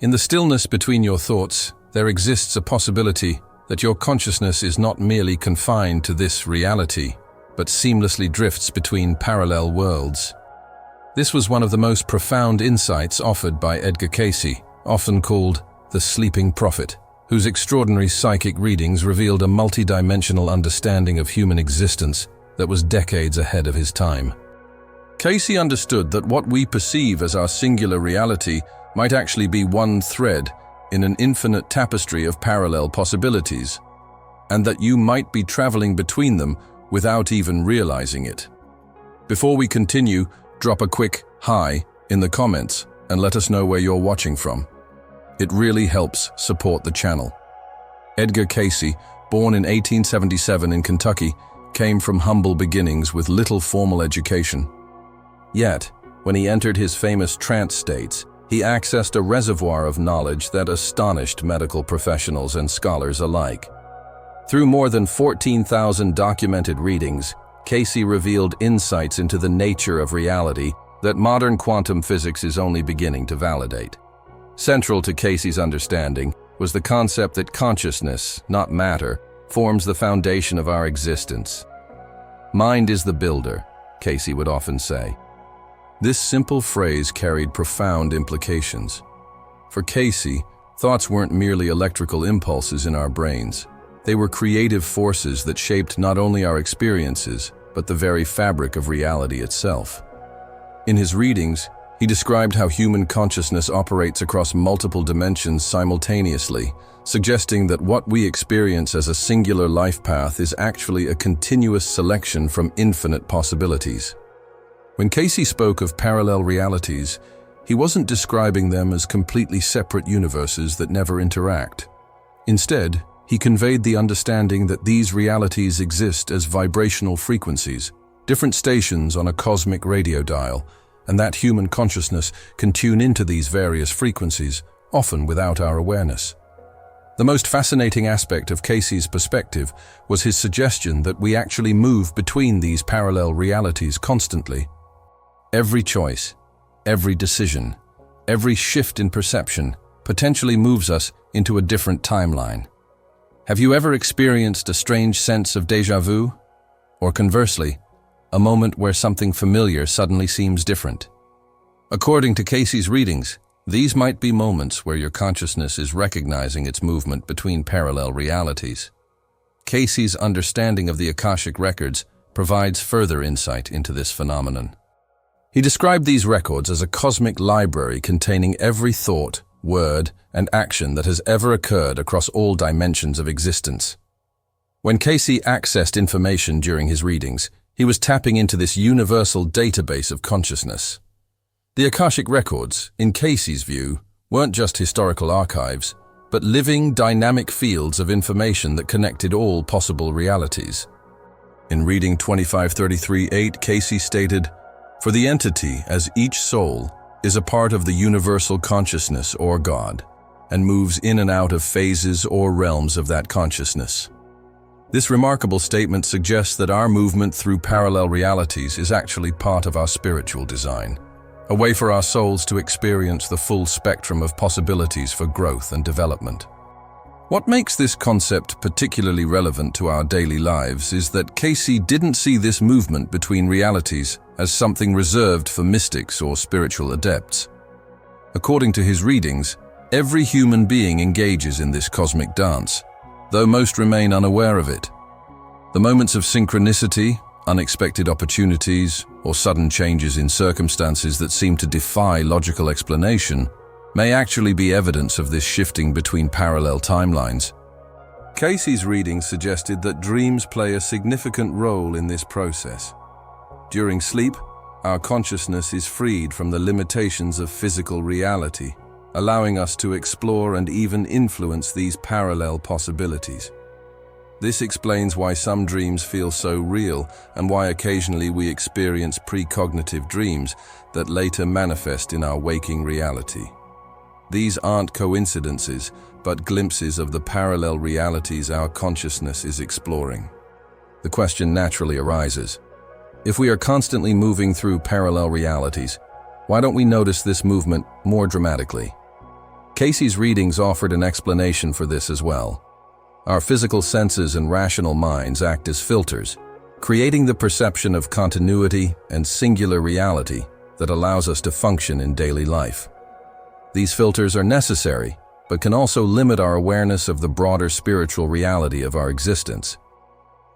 In the stillness between your thoughts, there exists a possibility that your consciousness is not merely confined to this reality, but seamlessly drifts between parallel worlds. This was one of the most profound insights offered by Edgar Cayce, often called the Sleeping Prophet, whose extraordinary psychic readings revealed a multidimensional understanding of human existence that was decades ahead of his time. Cayce understood that what we perceive as our singular reality might actually be one thread in an infinite tapestry of parallel possibilities, and that you might be traveling between them without even realizing it. Before we continue, drop a quick "hi" in the comments and let us know where you're watching from. It really helps support the channel. Edgar Cayce, born in 1877 in Kentucky, came from humble beginnings with little formal education. Yet, when he entered his famous trance states, he accessed a reservoir of knowledge that astonished medical professionals and scholars alike. Through more than 14,000 documented readings, Cayce revealed insights into the nature of reality that modern quantum physics is only beginning to validate. Central to Cayce's understanding was the concept that consciousness, not matter, forms the foundation of our existence. Mind is the builder, Cayce would often say. This simple phrase carried profound implications. For Cayce, thoughts weren't merely electrical impulses in our brains. They were creative forces that shaped not only our experiences, but the very fabric of reality itself. In his readings, he described how human consciousness operates across multiple dimensions simultaneously, suggesting that what we experience as a singular life path is actually a continuous selection from infinite possibilities. When Cayce spoke of parallel realities, he wasn't describing them as completely separate universes that never interact. Instead, he conveyed the understanding that these realities exist as vibrational frequencies, different stations on a cosmic radio dial, and that human consciousness can tune into these various frequencies, often without our awareness. The most fascinating aspect of Cayce's perspective was his suggestion that we actually move between these parallel realities constantly. Every choice, every decision, every shift in perception potentially moves us into a different timeline. Have you ever experienced a strange sense of déjà vu? Or conversely, a moment where something familiar suddenly seems different? According to Cayce's readings, these might be moments where your consciousness is recognizing its movement between parallel realities. Cayce's understanding of the Akashic records provides further insight into this phenomenon. He described these records as a cosmic library containing every thought, word, and action that has ever occurred across all dimensions of existence. When Cayce accessed information during his readings, he was tapping into this universal database of consciousness. The Akashic records, in Cayce's view, weren't just historical archives, but living, dynamic fields of information that connected all possible realities. In reading 2533-8, Cayce stated, "For the entity, as each soul, is a part of the universal consciousness or God, and moves in and out of phases or realms of that consciousness." This remarkable statement suggests that our movement through parallel realities is actually part of our spiritual design, a way for our souls to experience the full spectrum of possibilities for growth and development. What makes this concept particularly relevant to our daily lives is that Cayce didn't see this movement between realities as something reserved for mystics or spiritual adepts. According to his readings, every human being engages in this cosmic dance, though most remain unaware of it. The moments of synchronicity, unexpected opportunities, or sudden changes in circumstances that seem to defy logical explanation may actually be evidence of this shifting between parallel timelines. Cayce's readings suggested that dreams play a significant role in this process. During sleep, our consciousness is freed from the limitations of physical reality, allowing us to explore and even influence these parallel possibilities. This explains why some dreams feel so real and why occasionally we experience precognitive dreams that later manifest in our waking reality. These aren't coincidences, but glimpses of the parallel realities our consciousness is exploring. The question naturally arises: if we are constantly moving through parallel realities, why don't we notice this movement more dramatically? Cayce's readings offered an explanation for this as well. Our physical senses and rational minds act as filters, creating the perception of continuity and singular reality that allows us to function in daily life. These filters are necessary, but can also limit our awareness of the broader spiritual reality of our existence.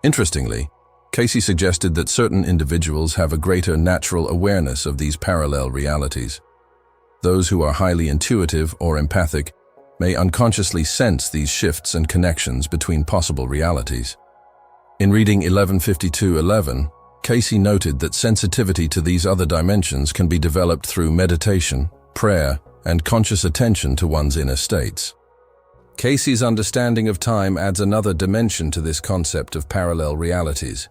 Interestingly, Cayce suggested that certain individuals have a greater natural awareness of these parallel realities. Those who are highly intuitive or empathic may unconsciously sense these shifts and connections between possible realities. In reading 1152:11, Cayce noted that sensitivity to these other dimensions can be developed through meditation, prayer, and conscious attention to one's inner states. Cayce's understanding of time adds another dimension to this concept of parallel realities.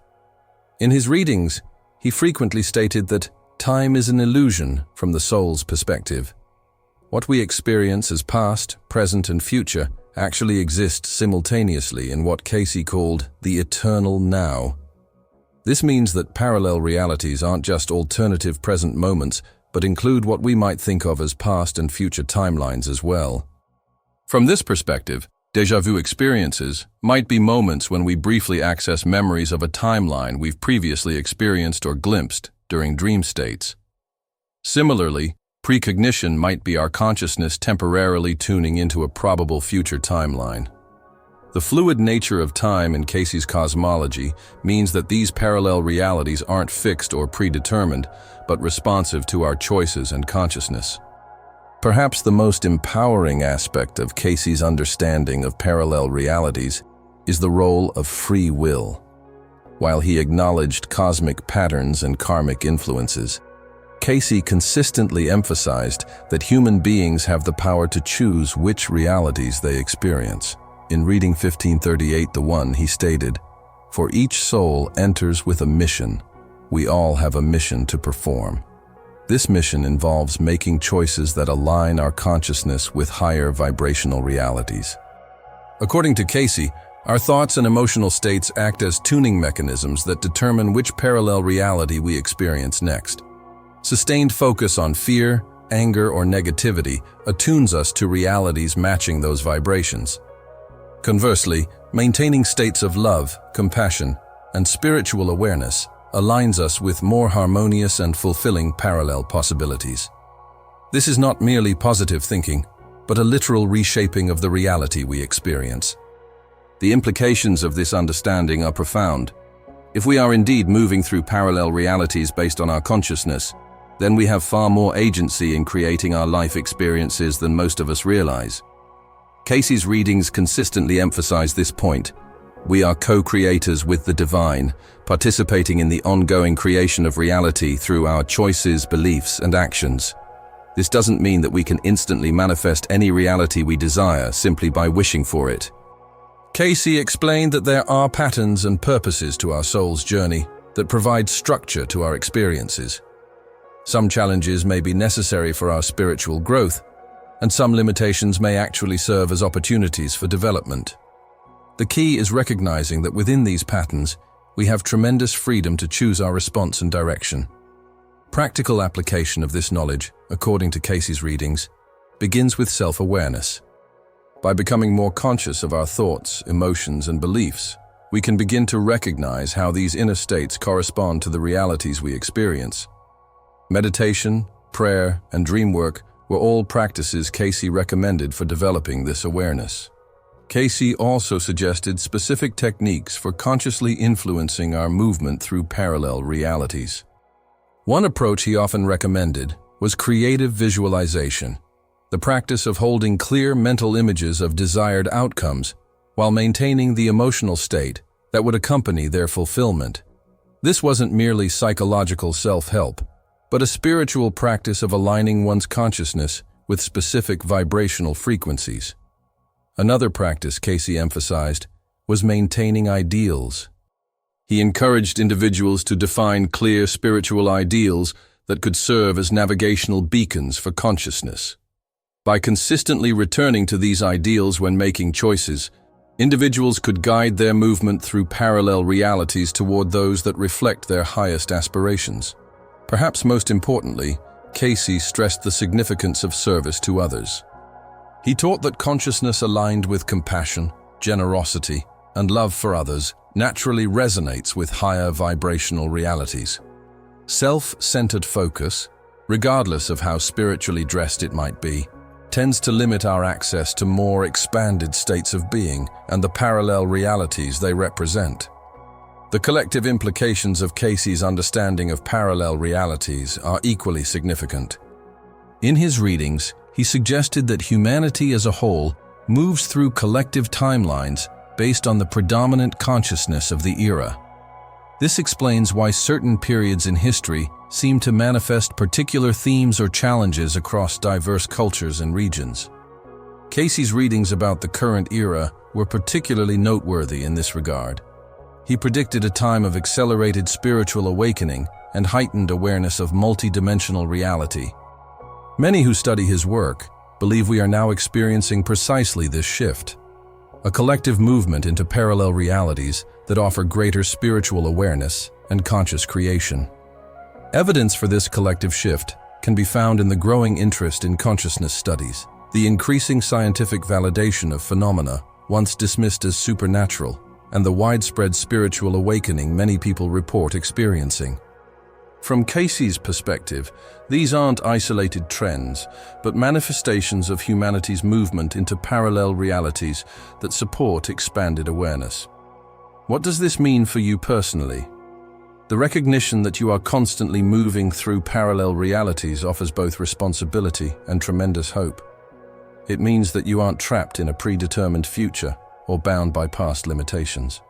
In his readings, he frequently stated that time is an illusion from the soul's perspective. What we experience as past, present, and future actually exist simultaneously in what Cayce called the eternal now. This means that parallel realities aren't just alternative present moments, but include what we might think of as past and future timelines as well. From this perspective, déjà vu experiences might be moments when we briefly access memories of a timeline we've previously experienced or glimpsed during dream states. Similarly, precognition might be our consciousness temporarily tuning into a probable future timeline. The fluid nature of time in Cayce's cosmology means that these parallel realities aren't fixed or predetermined, but responsive to our choices and consciousness. Perhaps the most empowering aspect of Cayce's understanding of parallel realities is the role of free will. While he acknowledged cosmic patterns and karmic influences, Cayce consistently emphasized that human beings have the power to choose which realities they experience. In reading 1538:1, he stated, "For each soul enters with a mission. We all have a mission to perform. This mission involves making choices that align our consciousness with higher vibrational realities." According to Cayce, our thoughts and emotional states act as tuning mechanisms that determine which parallel reality we experience next. Sustained focus on fear, anger, or negativity attunes us to realities matching those vibrations. Conversely, maintaining states of love, compassion, and spiritual awareness aligns us with more harmonious and fulfilling parallel possibilities. This is not merely positive thinking, but a literal reshaping of the reality we experience. The implications of this understanding are profound. If we are indeed moving through parallel realities based on our consciousness, then we have far more agency in creating our life experiences than most of us realize. Cayce's readings consistently emphasize this point. We are co-creators with the divine, participating in the ongoing creation of reality through our choices, beliefs, and actions. This doesn't mean that we can instantly manifest any reality we desire simply by wishing for it. Cayce explained that there are patterns and purposes to our soul's journey that provide structure to our experiences. Some challenges may be necessary for our spiritual growth, and some limitations may actually serve as opportunities for development. The key is recognizing that within these patterns, we have tremendous freedom to choose our response and direction. Practical application of this knowledge, according to Cayce's readings, begins with self-awareness. By becoming more conscious of our thoughts, emotions, and beliefs, we can begin to recognize how these inner states correspond to the realities we experience. Meditation, prayer, and dream work were all practices Cayce recommended for developing this awareness. Cayce also suggested specific techniques for consciously influencing our movement through parallel realities. One approach he often recommended was creative visualization, the practice of holding clear mental images of desired outcomes while maintaining the emotional state that would accompany their fulfillment. This wasn't merely psychological self-help, but a spiritual practice of aligning one's consciousness with specific vibrational frequencies. Another practice Cayce emphasized was maintaining ideals. He encouraged individuals to define clear spiritual ideals that could serve as navigational beacons for consciousness. By consistently returning to these ideals when making choices, individuals could guide their movement through parallel realities toward those that reflect their highest aspirations. Perhaps most importantly, Cayce stressed the significance of service to others. He taught that consciousness aligned with compassion, generosity, and love for others naturally resonates with higher vibrational realities. Self-centered focus, regardless of how spiritually dressed it might be, tends to limit our access to more expanded states of being and the parallel realities they represent. The collective implications of Cayce's understanding of parallel realities are equally significant. In his readings, he suggested that humanity as a whole moves through collective timelines based on the predominant consciousness of the era. This explains why certain periods in history seem to manifest particular themes or challenges across diverse cultures and regions. Cayce's readings about the current era were particularly noteworthy in this regard. He predicted a time of accelerated spiritual awakening and heightened awareness of multidimensional reality. Many who study his work believe we are now experiencing precisely this shift, a collective movement into parallel realities that offer greater spiritual awareness and conscious creation. Evidence for this collective shift can be found in the growing interest in consciousness studies, the increasing scientific validation of phenomena once dismissed as supernatural, and the widespread spiritual awakening many people report experiencing. From Cayce's perspective, these aren't isolated trends, but manifestations of humanity's movement into parallel realities that support expanded awareness. What does this mean for you personally? The recognition that you are constantly moving through parallel realities offers both responsibility and tremendous hope. It means that you aren't trapped in a predetermined future or bound by past limitations.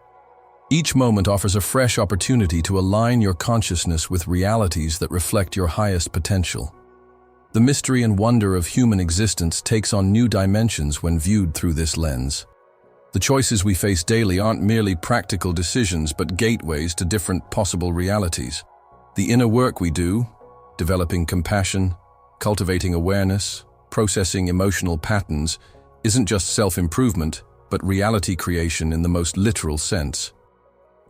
Each moment offers a fresh opportunity to align your consciousness with realities that reflect your highest potential. The mystery and wonder of human existence takes on new dimensions when viewed through this lens. The choices we face daily aren't merely practical decisions but gateways to different possible realities. The inner work we do, developing compassion, cultivating awareness, processing emotional patterns, isn't just self-improvement, but reality creation in the most literal sense.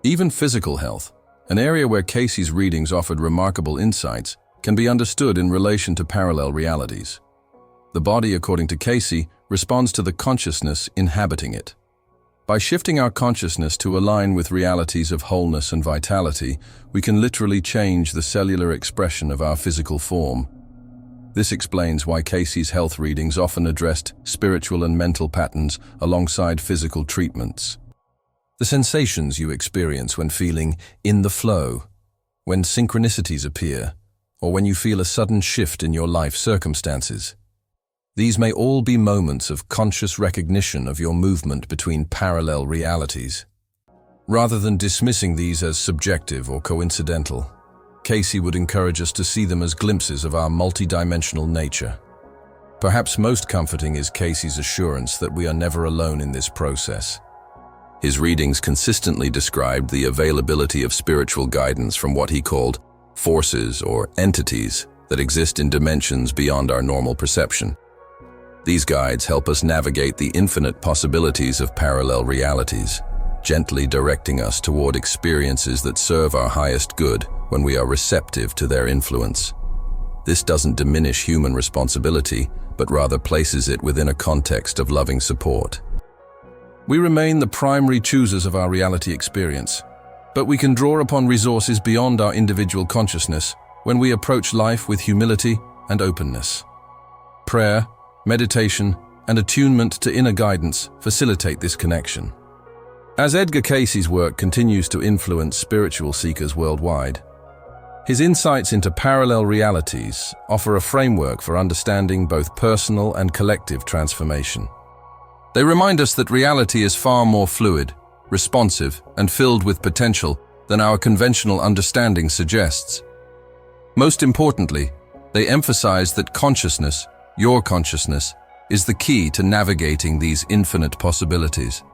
Even physical health, an area where Cayce's readings offered remarkable insights, can be understood in relation to parallel realities. The body, according to Cayce, responds to the consciousness inhabiting it. By shifting our consciousness to align with realities of wholeness and vitality, we can literally change the cellular expression of our physical form. This explains why Cayce's health readings often addressed spiritual and mental patterns alongside physical treatments. The sensations you experience when feeling in the flow, when synchronicities appear, or when you feel a sudden shift in your life circumstances. These may all be moments of conscious recognition of your movement between parallel realities. Rather than dismissing these as subjective or coincidental, Cayce would encourage us to see them as glimpses of our multidimensional nature. Perhaps most comforting is Cayce's assurance that we are never alone in this process. His readings consistently described the availability of spiritual guidance from what he called forces or entities that exist in dimensions beyond our normal perception. These guides help us navigate the infinite possibilities of parallel realities, gently directing us toward experiences that serve our highest good when we are receptive to their influence. This doesn't diminish human responsibility, but rather places it within a context of loving support. We remain the primary choosers of our reality experience, but we can draw upon resources beyond our individual consciousness when we approach life with humility and openness. Prayer, meditation, and attunement to inner guidance facilitate this connection. As Edgar Cayce's work continues to influence spiritual seekers worldwide, his insights into parallel realities offer a framework for understanding both personal and collective transformation. They remind us that reality is far more fluid, responsive, and filled with potential than our conventional understanding suggests. Most importantly, they emphasize that consciousness, your consciousness, is the key to navigating these infinite possibilities.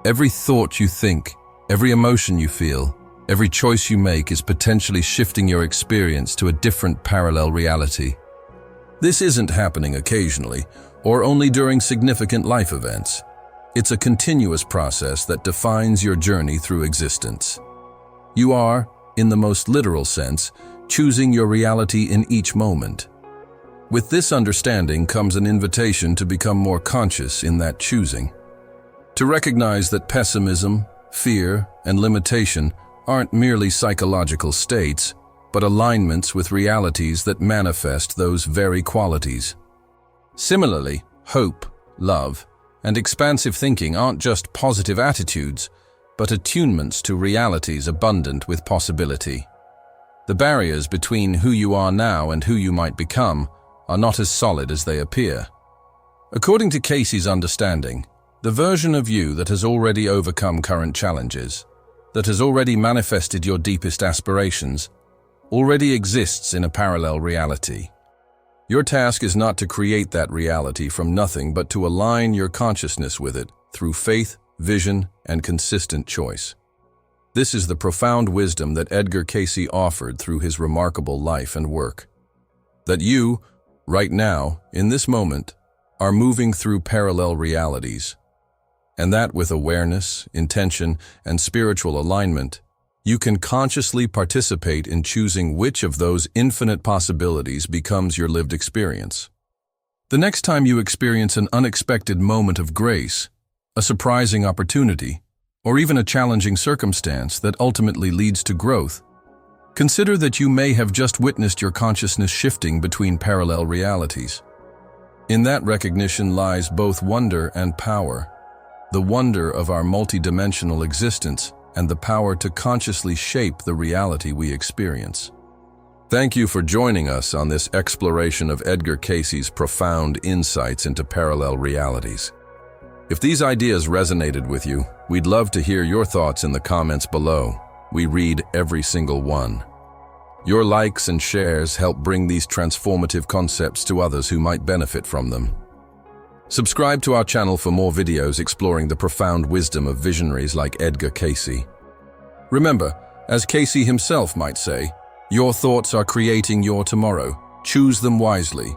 Every thought you think, every emotion you feel, every choice you make is potentially shifting your experience to a different parallel reality. This isn't happening occasionally, or only during significant life events. It's a continuous process that defines your journey through existence. You are, in the most literal sense, choosing your reality in each moment. With this understanding comes an invitation to become more conscious in that choosing. To recognize that pessimism, fear, and limitation aren't merely psychological states, but alignments with realities that manifest those very qualities. Similarly, hope, love, and expansive thinking aren't just positive attitudes, but attunements to realities abundant with possibility. The barriers between who you are now and who you might become are not as solid as they appear. According to Cayce's understanding, the version of you that has already overcome current challenges, that has already manifested your deepest aspirations, already exists in a parallel reality. Your task is not to create that reality from nothing, but to align your consciousness with it through faith, vision, and consistent choice. This is the profound wisdom that Edgar Cayce offered through his remarkable life and work. That you, right now, in this moment, are moving through parallel realities. And that with awareness, intention, and spiritual alignment, you can consciously participate in choosing which of those infinite possibilities becomes your lived experience. The next time you experience an unexpected moment of grace, a surprising opportunity, or even a challenging circumstance that ultimately leads to growth, consider that you may have just witnessed your consciousness shifting between parallel realities. In that recognition lies both wonder and power, the wonder of our multidimensional existence and the power to consciously shape the reality we experience. Thank you for joining us on this exploration of Edgar Cayce's profound insights into parallel realities. If these ideas resonated with you, we'd love to hear your thoughts in the comments below. We read every single one. Your likes and shares help bring these transformative concepts to others who might benefit from them. Subscribe to our channel for more videos exploring the profound wisdom of visionaries like Edgar Cayce. Remember, as Cayce himself might say, your thoughts are creating your tomorrow. Choose them wisely.